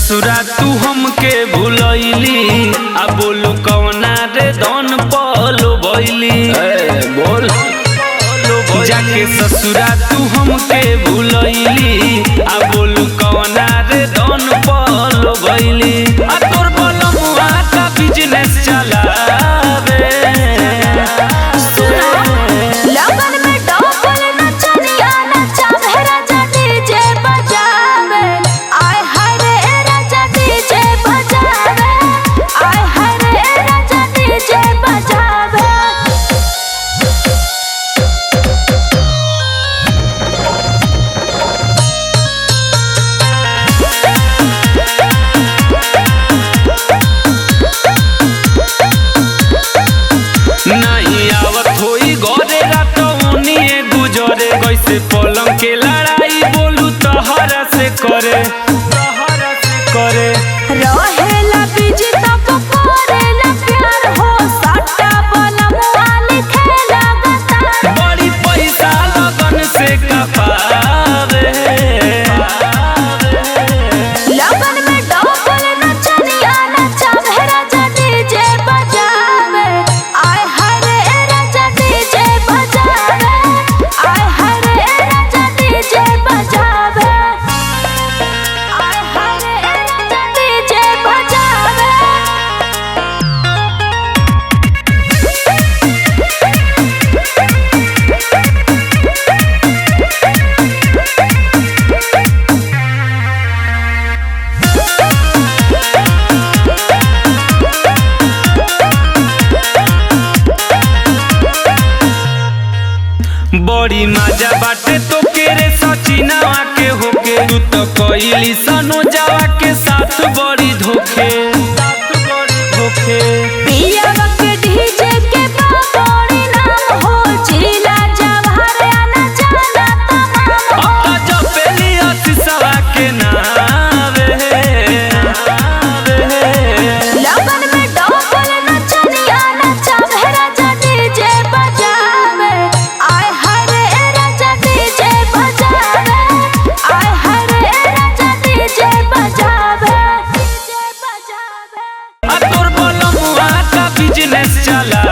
ससुरा तू हमके भूलैली आ बोलू कौना रे धन पलो भइली बोल जाके ससुरा तू हमके भूलैली आ बोलू कौना रे धन पलो भइली आ तोर बलमुआ का बिजनेस चलावे नहीं आवत होई घरे रातौनिए गुजरे कैसे पलंग के लड़ाई बोलू तहरा से करे रहेला बिजी तब करेला प्यार हो सट्टा बनमुआ लिखेला गता बड़ी पैसा लगन से कपावे लगन में डबल नचनिया नचावे राजा डीजे बजावे आय हरे राजा डीजे बजावे आय हरे राजा डीजे बजावे आय हरे राजा डीजे बजावे बड़ी मजा बाटे तो केरे सचिनवा के होके तू तो कइली सनो जावा के साथ बड़ी धोखे पिया के डीजे के बड़ी नाम हो जिला जवाहर आना जाना तमाम अब तो जपेली असीसवा के नावे लगन में डबल नचनिया नचावे राजा डीजे बजावे आय हरे राजा डीजे बजावे आय हरे राजा डीजे बजावे आ तोर बलमुआ का बिजनेस चला